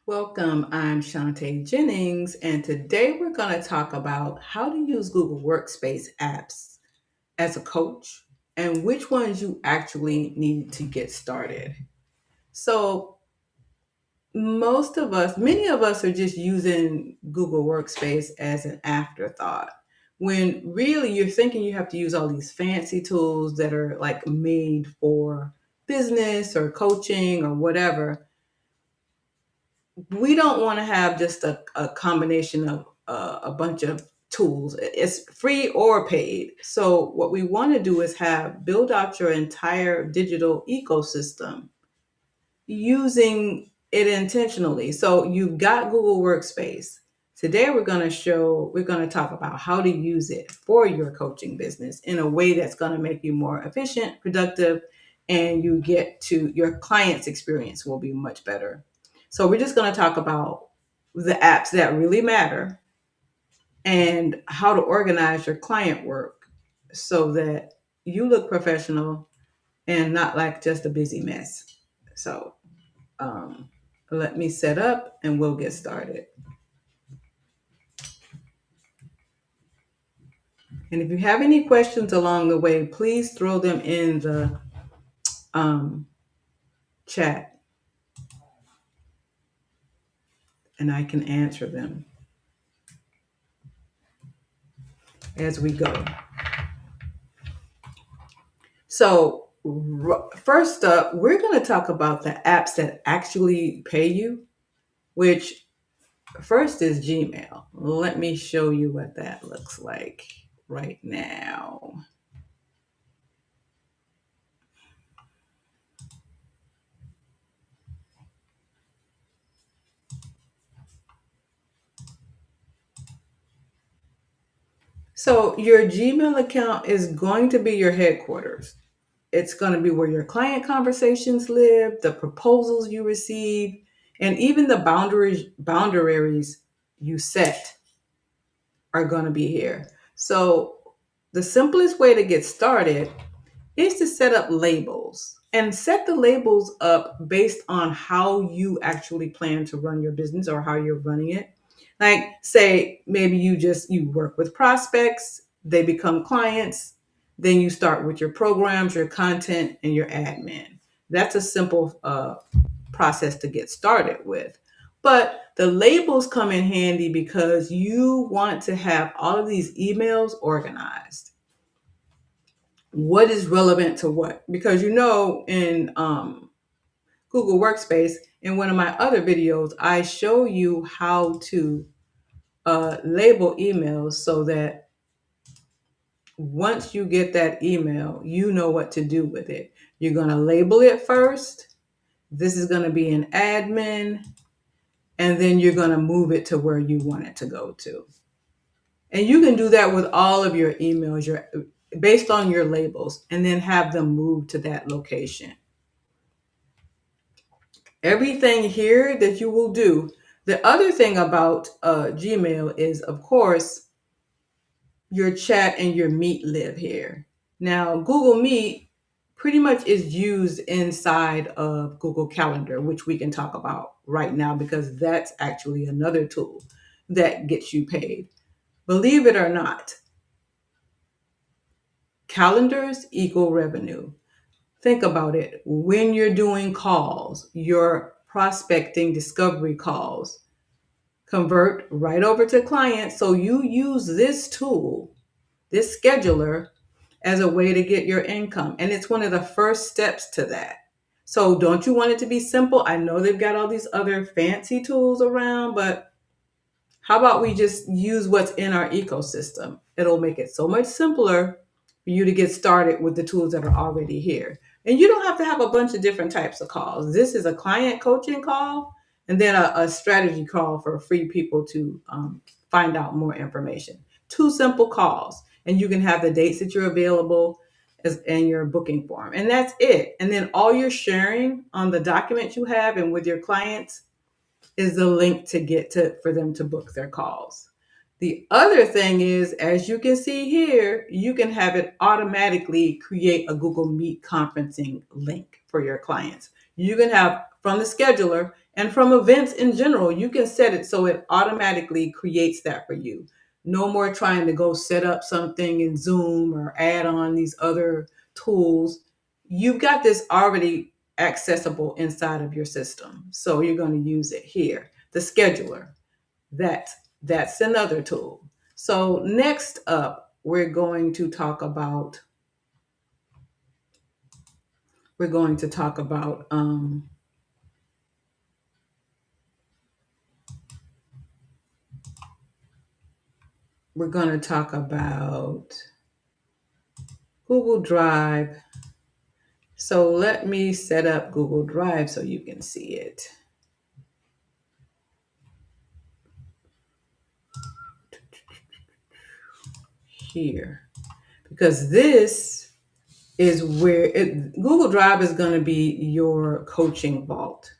Welcome, I'm Shantae Jennings, and today we're going to talk about how to use Google Workspace apps as a coach and which ones you actually need to get started. So, many of us are just using Google Workspace as an afterthought when really you're thinking you have to use all these fancy tools that are like made for business or coaching or whatever. We don't want to have just a combination of a bunch of tools. It's free or paid. So what we want to do is have build out your entire digital ecosystem using it intentionally. So you've got Google Workspace. Today we're going to talk about how to use it for your coaching business in a way that's going to make you more efficient, productive, and you get to your client's experience will be much better. So we're just going to talk about the apps that really matter and how to organize your client work so that you look professional and not like just a busy mess. So um, let me set up and we'll get started. And if you have any questions along the way, please throw them in the um, chat and I can answer them as we go. So, first up, we're going to talk about the apps that actually pay you, which first is Gmail. Let me show you what that looks like right now. So, your Gmail account is going to be your headquarters. It's going to be where your client conversations live, the proposals you receive, and even the boundaries you set are going to be here. So, the simplest way to get started is to set up labels and set the labels up based on how you actually plan to run your business or how you're running it. Like say maybe you work with prospects, they become clients, then you start with your programs, your content, and your admin. That's a simple process to get started with. But the labels come in handy because you want to have all of these emails organized. What is relevant to what? Because in Google Workspace, in one of my other videos, I show you how to label emails so that once you get that email, you know what to do with it. You're going to label it first. This is going to be an admin, and then you're going to move it to where you want it to go to. And you can do that with all of your emails, based on your labels, and then have them move to that location. Everything here that you will do. The other thing about Gmail is, of course, your chat and your Meet live here. Now, Google Meet pretty much is used inside of Google Calendar, which we can talk about right now because that's actually another tool that gets you paid. Believe it or not, calendars equal revenue. Think about it. When you're doing calls, your prospecting discovery calls, convert right over to clients. So you use this tool, this scheduler, as a way to get your income. And it's one of the first steps to that. So don't you want it to be simple? I know they've got all these other fancy tools around, but how about we just use what's in our ecosystem? It'll make it so much simpler for you to get started with the tools that are already here. And you don't have to have a bunch of different types of calls. This is a client coaching call and then a strategy call for free people to find out more information. Two simple calls, and you can have the dates that you're available and your booking form. And that's it. And then all you're sharing on the document you have and with your clients is the link to get to for them to book their calls. The other thing is, as you can see here, you can have it automatically create a Google Meet conferencing link for your clients. You can have from the scheduler, And from events in general, you can set it so it automatically creates that for you. No more trying to go set up something in Zoom or add on these other tools. You've got this already accessible inside of your system. So you're going to use it here. The scheduler, that that's another tool. So next up, we're going to talk about we're going to talk about Google Drive. So let me set up Google Drive so you can see it here. Because this is where Google Drive is going to be your coaching vault.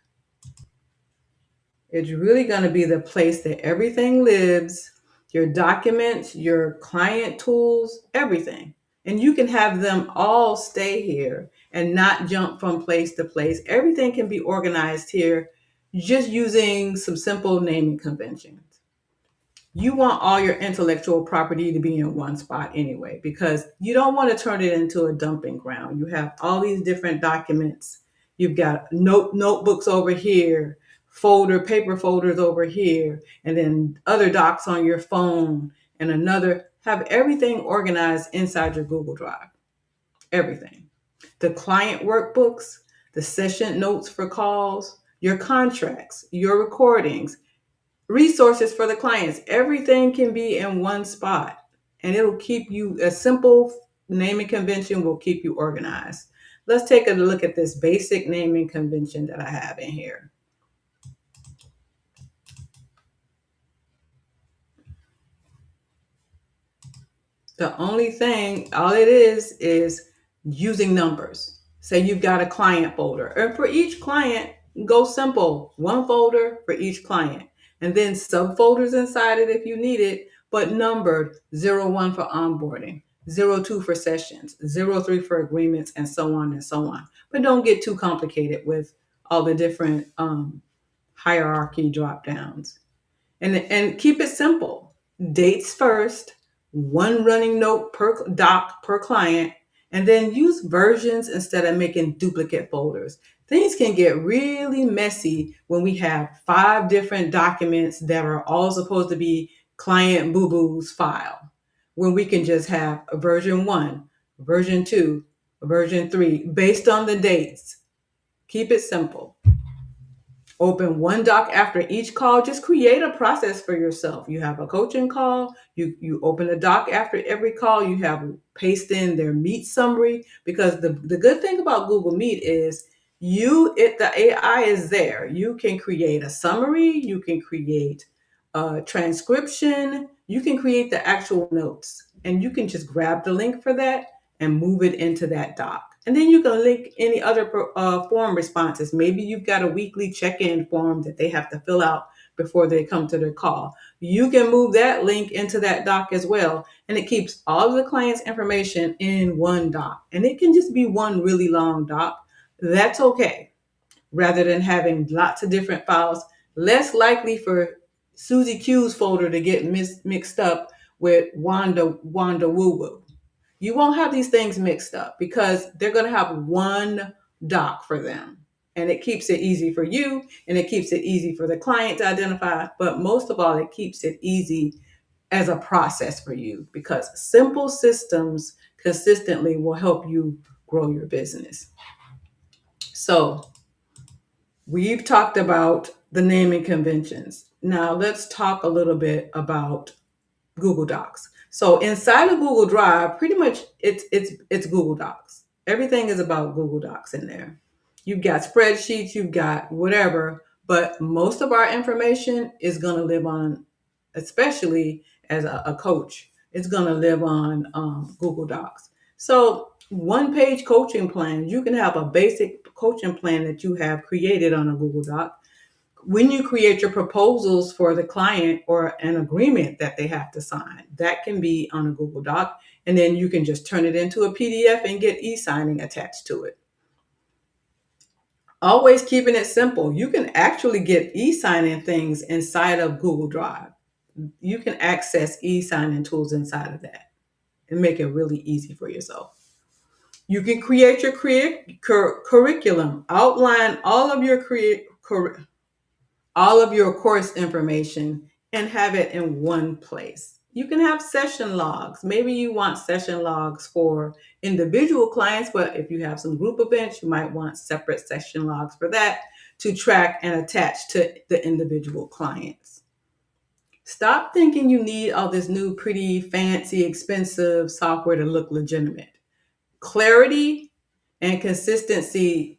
It's really going to be the place that everything lives, your documents, your client tools, everything. And you can have them all stay here and not jump from place to place. Everything can be organized here just using some simple naming conventions. You want all your intellectual property to be in one spot anyway, because you don't want to turn it into a dumping ground. You have all these different documents. You've got notebooks over here, paper folders over here, and then other docs on your phone and have everything organized inside your Google Drive. Everything. The client workbooks, the session notes for calls, your contracts, your recordings, resources for the clients. Everything can be in one spot, and it'll keep you, a simple naming convention will keep you organized. Let's take a look at this basic naming convention that I have in here. All it is using numbers. Say you've got a client folder, and for each client, go simple, one folder for each client, and then subfolders inside it if you need it, but numbered 01 for onboarding, 02 for sessions, 03 for agreements, and so on and so on. But don't get too complicated with all the different hierarchy drop downs. And keep it simple. Dates first, one running note per doc per client, and then use versions instead of making duplicate folders. Things can get really messy when we have 5 different documents that are all supposed to be client boo-boo's file, when we can just have a version 1, version 2, version 3, based on the dates. Keep it simple. Open one doc after each call. Just create a process for yourself. You have a coaching call. You open a doc after every call. You have paste in their Meet summary, because the good thing about Google Meet is the AI is there. You can create a summary. You can create a transcription. You can create the actual notes, and you can just grab the link for that and move it into that doc. And then you can link any other form responses. Maybe you've got a weekly check-in form that they have to fill out before they come to their call. You can move that link into that doc as well. And it keeps all of the client's information in one doc. And it can just be one really long doc. That's okay. Rather than having lots of different files, less likely for Susie Q's folder to get mixed up with Wanda Woo Woo. You won't have these things mixed up because they're going to have one doc for them. And it keeps it easy for you, and it keeps it easy for the client to identify. But most of all, it keeps it easy as a process for you, because simple systems consistently will help you grow your business. So we've talked about the naming conventions. Now let's talk a little bit about Google Docs. So inside of Google Drive, pretty much it's Google Docs. Everything is about Google Docs in there. You've got spreadsheets, you've got whatever, but most of our information is going to live on, especially as a coach, it's going to live on Google Docs. So one-page coaching plan, you can have a basic coaching plan that you have created on a Google Doc. When you create your proposals for the client or an agreement that they have to sign, that can be on a Google Doc. And then you can just turn it into a PDF and get e-signing attached to it. Always keeping it simple. You can actually get e-signing things inside of Google Drive. You can access e-signing tools inside of that and make it really easy for yourself. You can create your curriculum, outline all of your course information and have it in one place. You can have session logs. Maybe you want session logs for individual clients, but if you have some group events, you might want separate session logs for that to track and attach to the individual clients. Stop thinking you need all this new, pretty, fancy, expensive software to look legitimate. Clarity and consistency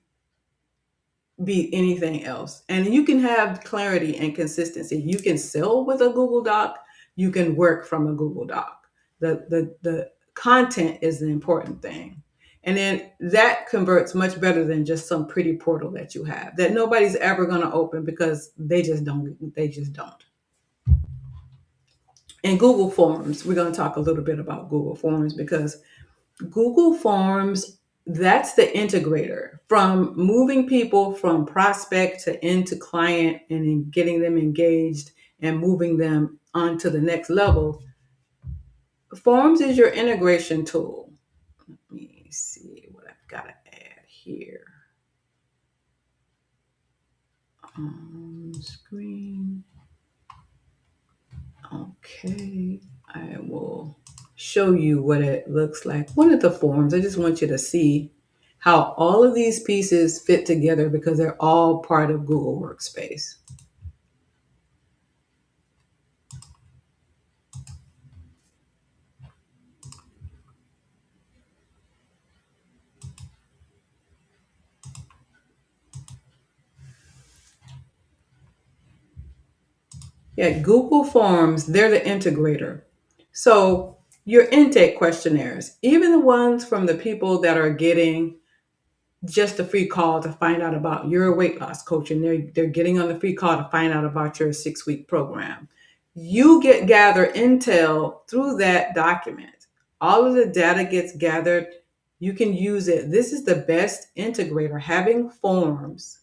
beat anything else. And you can have clarity and consistency. You can sell with a Google Doc. You can work from a Google Doc. The content is the important thing. And then that converts much better than just some pretty portal that you have that nobody's ever going to open because they just don't. And Google Forms, we're going to talk a little bit about Google Forms because Google Forms, that's the integrator from moving people from prospect to into client and in getting them engaged and moving them on to the next level. Forms is your integration tool. Let me see what I've got to add here. Screen. Okay, I will show you what it looks like. One of the forms, I just want you to see how all of these pieces fit together because they're all part of Google Workspace. Yeah, Google Forms, they're the integrator. So your intake questionnaires, even the ones from the people that are getting just a free call to find out about your weight loss coach and they're getting on the free call to find out about your 6-week program. You gather intel through that document. All of the data gets gathered. You can use it. This is the best integrator, having forms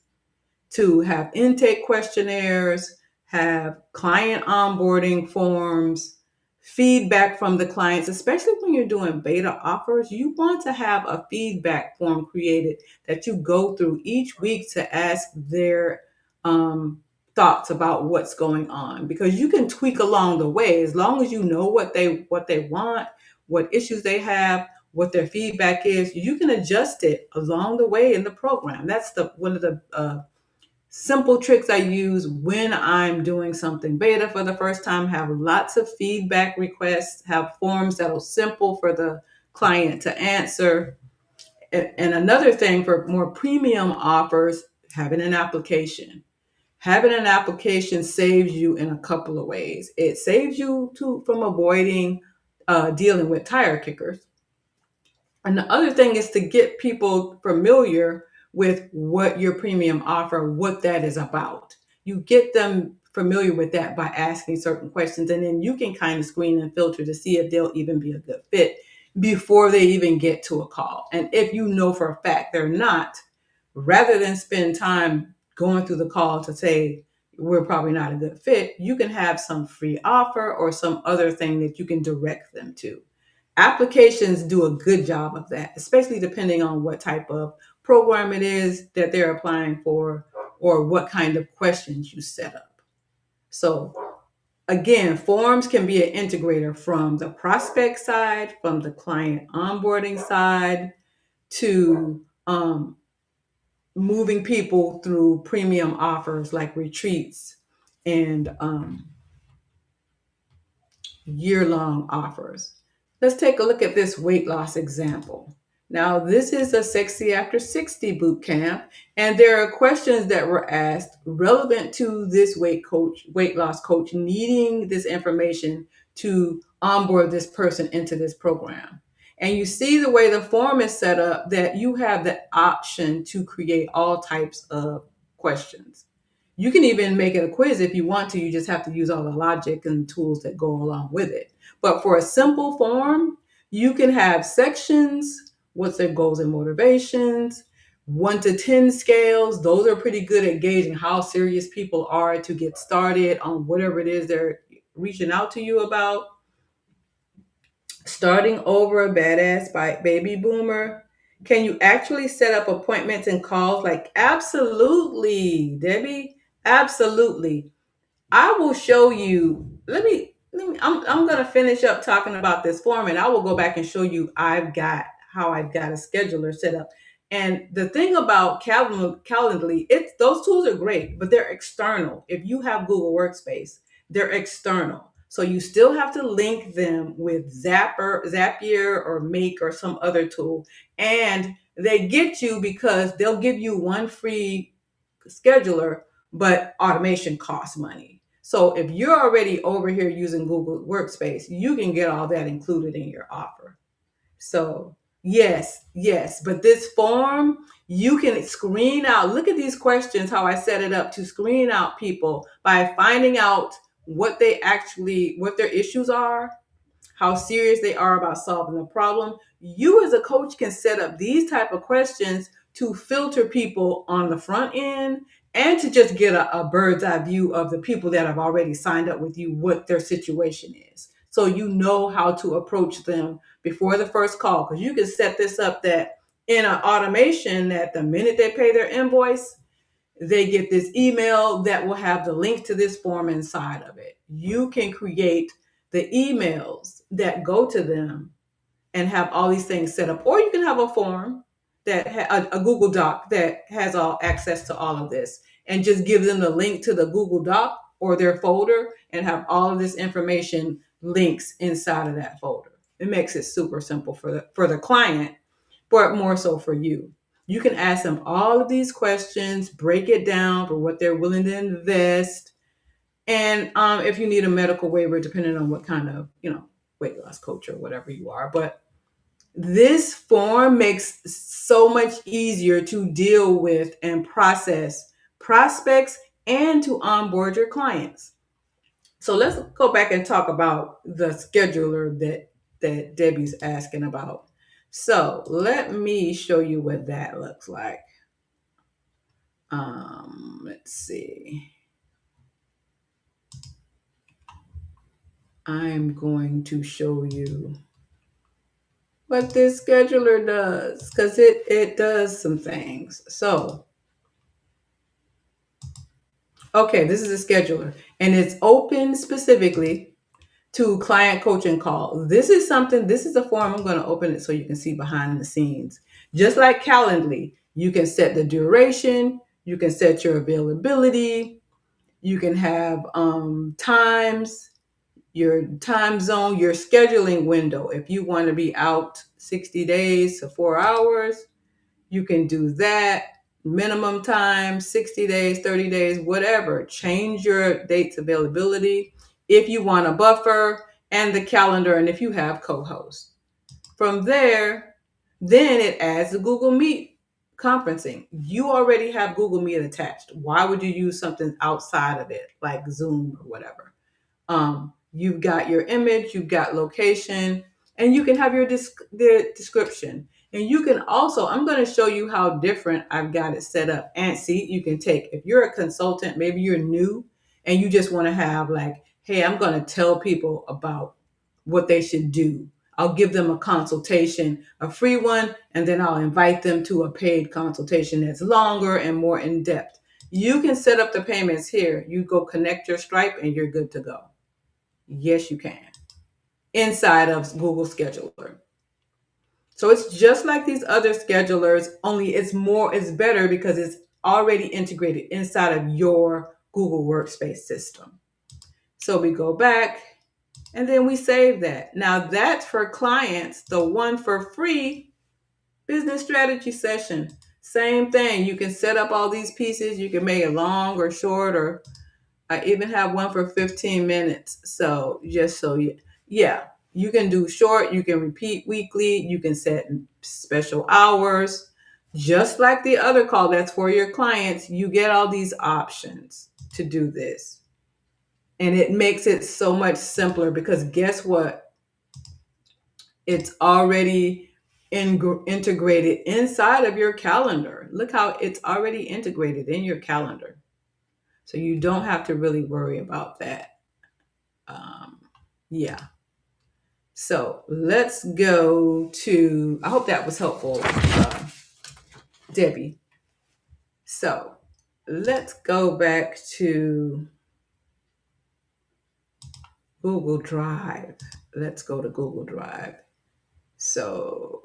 to have intake questionnaires, have client onboarding forms, feedback from the clients, especially when you're doing beta offers. You want to have a feedback form created that you go through each week to ask their thoughts about what's going on, because you can tweak along the way as long as you know what they want, what issues they have, what their feedback is. You can adjust it along the way in the program. That's the one of the simple tricks I use when I'm doing something beta for the first time. Have lots of feedback requests, have forms that are simple for the client to answer. And another thing for more premium offers, having an application. Having an application saves you in a couple of ways. It saves you from avoiding dealing with tire kickers. And the other thing is to get people familiar with what your premium offer, what that is about. You get them familiar with that by asking certain questions, and then you can kind of screen and filter to see if they'll even be a good fit before they even get to a call. And if you know for a fact they're not, rather than spend time going through the call to say, we're probably not a good fit, you can have some free offer or some other thing that you can direct them to. Applications do a good job of that, especially depending on what type of program it is that they're applying for or what kind of questions you set up. So again, forms can be an integrator from the prospect side, from the client onboarding side, to moving people through premium offers like retreats and year-long offers. Let's take a look at this weight loss example. Now, this is a Sexy After 60 boot camp, and there are questions that were asked relevant to this weight loss coach needing this information to onboard this person into this program. And you see the way the form is set up that you have the option to create all types of questions. You can even make it a quiz if you want to. You just have to use all the logic and tools that go along with it. But for a simple form, you can have sections, what's their goals and motivations, 1 to 10 scales. Those are pretty good at gauging how serious people are to get started on whatever it is they're reaching out to you about. Starting over a badass baby boomer. Can you actually set up appointments and calls? Like, absolutely, Debbie. Absolutely. I will show you. I'm going to finish up talking about this form and I will go back and show you how I've got a scheduler set up. And the thing about Calendly, it's those tools are great, but they're external. If you have Google Workspace, they're external. So you still have to link them with Zapier or Make or some other tool. And they get you because they'll give you one free scheduler, but automation costs money. So if you're already over here using Google Workspace, you can get all that included in your offer. So yes, yes, but this form, you can screen out, look at these questions, how I set it up to screen out people by finding out what their issues are, how serious they are about solving the problem. You as a coach can set up these type of questions to filter people on the front end and to just get a bird's eye view of the people that have already signed up with you, what their situation is. So you know how to approach them before the first call, because you can set this up that in an automation that the minute they pay their invoice, they get this email that will have the link to this form inside of it. You can create the emails that go to them and have all these things set up, or you can have a form a Google Doc that has all access to all of this, and just give them the link to the Google Doc or their folder and have all of this information links inside of that folder. It makes it super simple for the client, but more so for you. You can ask them all of these questions, break it down for what they're willing to invest, and if you need a medical waiver, depending on what kind of weight loss coach or whatever you are. But this form makes so much easier to deal with and process prospects and to onboard your clients. So let's go back and talk about the scheduler that Debbie's asking about. So let me show you what that looks like. Let's see. I'm going to show you what this scheduler does, because it does some things. So, okay, this is a scheduler, and it's open specifically to client coaching call. This is a form. I'm going to open it so you can see behind the scenes. Just like Calendly, you can set the duration, you can set your availability, you can have times, your time zone, your scheduling window. If you want to be out 60 days to 4 hours, you can do that. Minimum time, 60 days, 30 days, whatever. Change your dates availability if you want a buffer, and the calendar, and if you have co-hosts. From there, then it adds the Google Meet conferencing. You already have Google Meet attached. Why would you use something outside of it, like Zoom or whatever? You've got your image, you've got location, and you can have the description. And you can also, I'm going to show you how different I've got it set up. And see, you can take, if you're a consultant, maybe you're new and you just want to have like, hey, I'm going to tell people about what they should do. I'll give them a consultation, a free one, and then I'll invite them to a paid consultation that's longer and more in depth. You can set up the payments here. You go connect your Stripe and you're good to go. Yes, you can. Inside of Google Scheduler. So it's just like these other schedulers, only it's better because it's already integrated inside of your Google Workspace system. So we go back and then we save that. Now that's for clients. The one for free, business strategy session. Same thing. You can set up all these pieces. You can make it long or short, or I even have one for 15 minutes. So just so you can do short, you can repeat weekly, you can set special hours. Just like the other call that's for your clients, you get all these options to do this. And it makes it so much simpler because guess what? It's already integrated inside of your calendar. Look how it's already integrated in your calendar. So you don't have to really worry about that. Um, yeah. So let's go to, I hope that was helpful, Debbie. So let's go back to Google Drive. Let's go to Google Drive. So,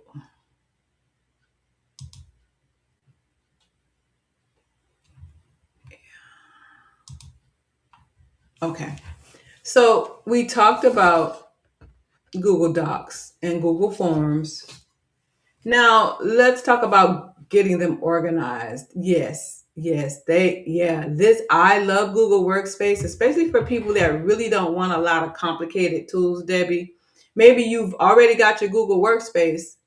okay. So we talked about Google Docs and Google Forms. Now let's talk about getting them organized. This, I love Google Workspace, especially for people that really don't want a lot of complicated tools, Debbie. Maybe you've already got your Google Workspace.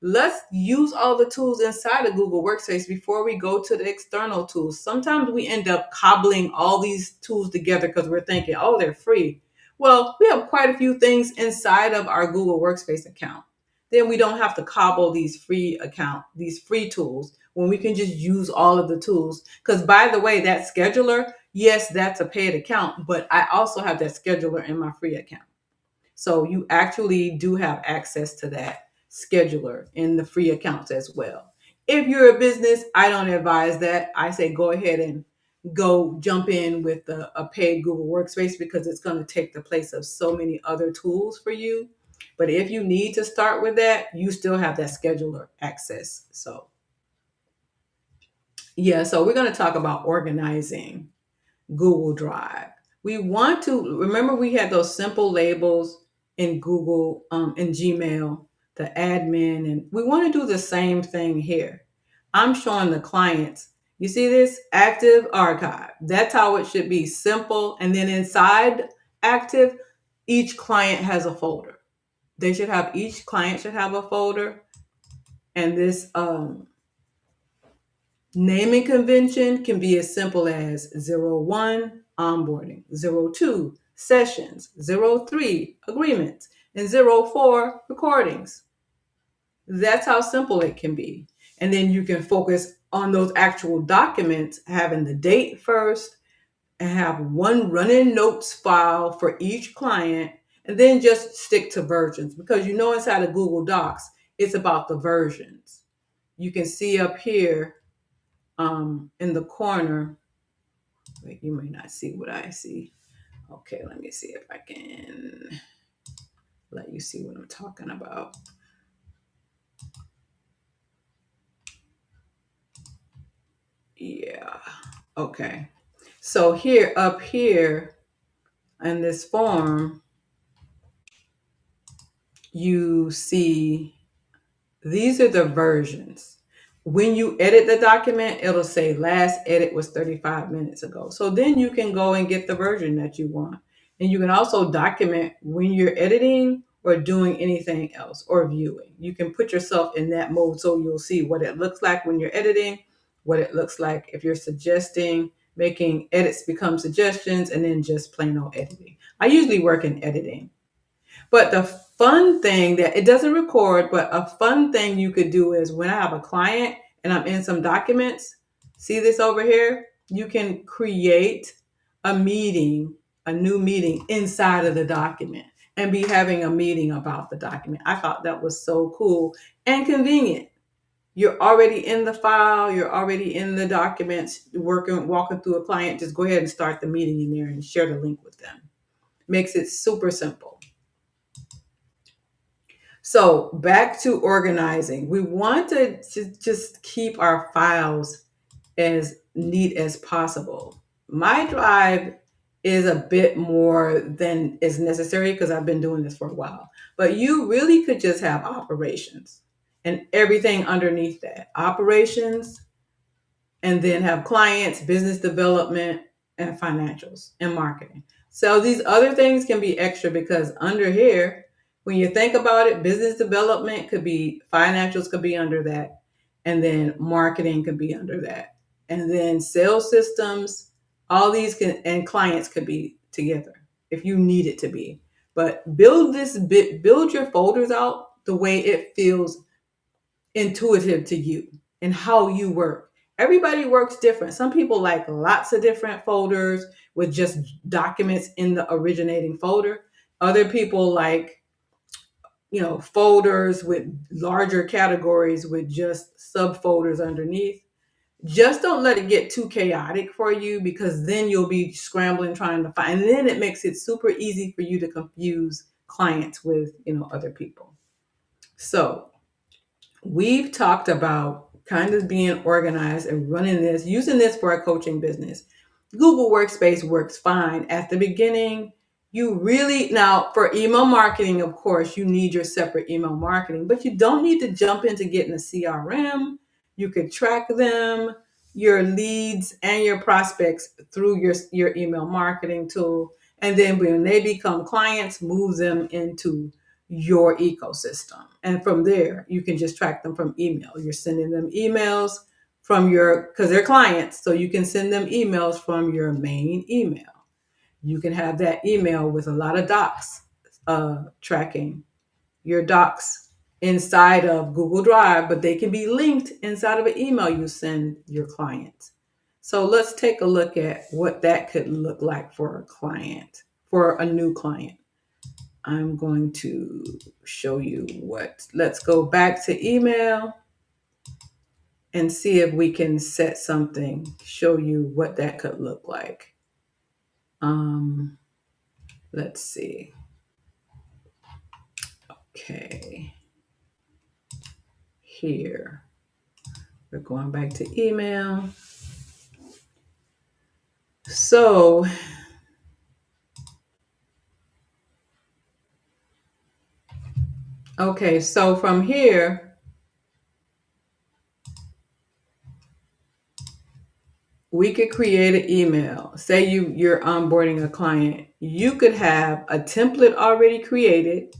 Let's use all the tools inside of Google Workspace before we go to the external tools. Sometimes we end up cobbling all these tools together because we're thinking, oh, they're free. Well, we have quite a few things inside of our Google Workspace account. Then we don't have to cobble these free tools when we can just use all of the tools. Because by the way, that scheduler, yes, that's a paid account, but I also have that scheduler in my free account. So you actually do have access to that scheduler in the free accounts as well. If you're a business, I don't advise that. I say go ahead and go jump in with a paid Google Workspace because it's going to take the place of so many other tools for you. But if you need to start with that, you still have that scheduler access. So, yeah, so we're going to talk about organizing Google Drive. We want to remember we had those simple labels in Google, in Gmail, the admin, and we want to do the same thing here. I'm showing the clients. You see this active archive. That's how it should be, simple. And then inside active, each client has a folder. Each client should have a folder, and this naming convention can be as simple as 01 onboarding, 02 sessions, 03 agreements, and 04 recordings. That's how simple it can be. And then you can focus on those actual documents, having the date first, and have one running notes file for each client, and then just stick to versions because inside of Google Docs, it's about the versions. You can see up here in the corner. Wait, you may not see what I see. Okay, let me see if I can let you see what I'm talking about. Yeah. Okay. So up here in this form, you see these are the versions. When you edit the document, it'll say last edit was 35 minutes ago. So then you can go and get the version that you want. And you can also document when you're editing or doing anything else or viewing. You can put yourself in that mode so you'll see what it looks like when you're editing, what it looks like if you're suggesting, making edits become suggestions, and then just plain old editing. I usually work in editing. But the fun thing that it doesn't record, but a fun thing you could do is when I have a client and I'm in some documents, see this over here? You can create a meeting, a new meeting inside of the document and be having a meeting about the document. I thought that was so cool and convenient. You're already in the file, you're already in the documents, walking through a client, just go ahead and start the meeting in there and share the link with them. Makes it super simple. So back to organizing. We want to just keep our files as neat as possible. My drive is a bit more than is necessary because I've been doing this for a while. But you really could just have operations and everything underneath that. Operations, and then have clients, business development, and financials and marketing. So these other things can be extra because under here, when you think about it, business development could be, financials could be under that, and then marketing could be under that. And then sales systems, all these and clients could be together if you need it to be. But build your folders out the way it feels intuitive to you and how you work. Everybody works different. Some people like lots of different folders with just documents in the originating folder. Other people like, folders with larger categories with just subfolders underneath. Just don't let it get too chaotic for you, because then you'll be scrambling trying to find, and then it makes it super easy for you to confuse clients with, other people. So we've talked about kind of being organized and running this, using this for a coaching business. Google Workspace works fine at the beginning. You really, now for email marketing, of course, you need your separate email marketing, but you don't need to jump into getting a CRM. You could track them, your leads and your prospects through your email marketing tool. And then when they become clients, move them into your ecosystem. And from there, you can just track them from email. You're sending them emails from because they're clients. So you can send them emails from your main email. You can have that email with a lot of docs, tracking your docs inside of Google Drive, but they can be linked inside of an email you send your clients. So let's take a look at what that could look like for a client, for a new client. I'm going to show you let's go back to email and see if we can set something, show you what that could look like. Let's see. Okay. Here. We're going back to email. So, okay, so from here, we could create an email. Say you're onboarding a client. You could have a template already created.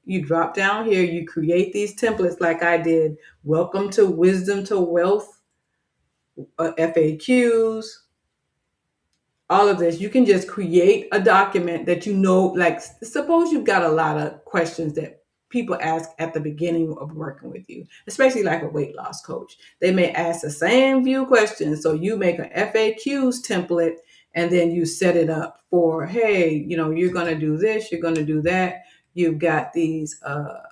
You drop down here, you create these templates like I did. Welcome to Wisdom to Wealth, FAQs, all of this. You can just create a document that like suppose you've got a lot of questions that people ask at the beginning of working with you, especially like a weight loss coach. They may ask the same few questions. So you make an FAQs template and then you set it up for, hey, you're going to do this, you're going to do that. You've got these, FAQs.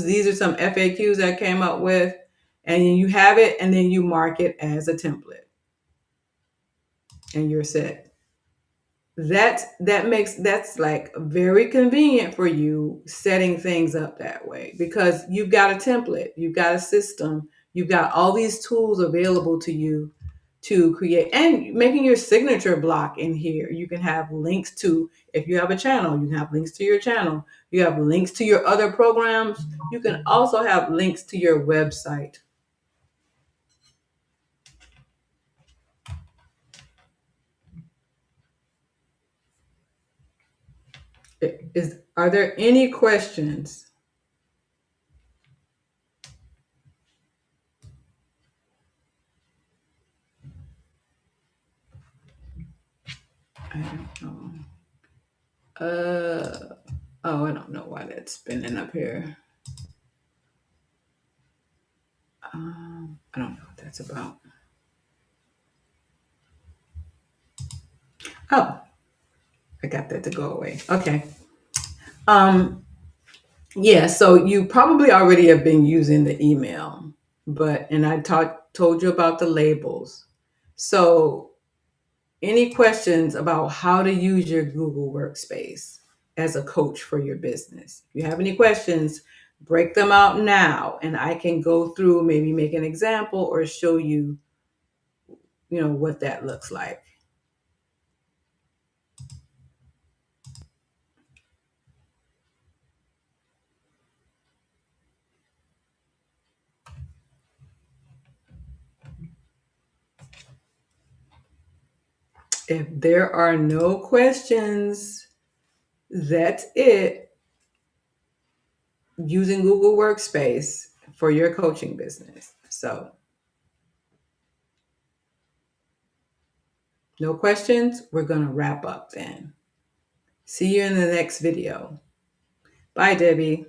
These are some FAQs I came up with, and you have it, and then you mark it as a template and you're set. That's like very convenient for you setting things up that way, because you've got a template, you've got a system, you've got all these tools available to you to create, and making your signature block in here. You can have links to, if you have a channel, you can have links to your channel. You have links to your other programs. You can also have links to your website. Are there any questions? I don't know. Oh, I don't know why that's spinning up here. I don't know what that's about. Oh, I got that to go away. Okay. Yeah, so you probably already have been using the email, and I told you about the labels. So any questions about how to use your Google Workspace as a coach for your business? If you have any questions, break them out now, and I can go through, maybe make an example or show you, what that looks like. If there are no questions, that's it. Using Google Workspace for your coaching business. So, no questions? We're going to wrap up then. See you in the next video. Bye, Debbie.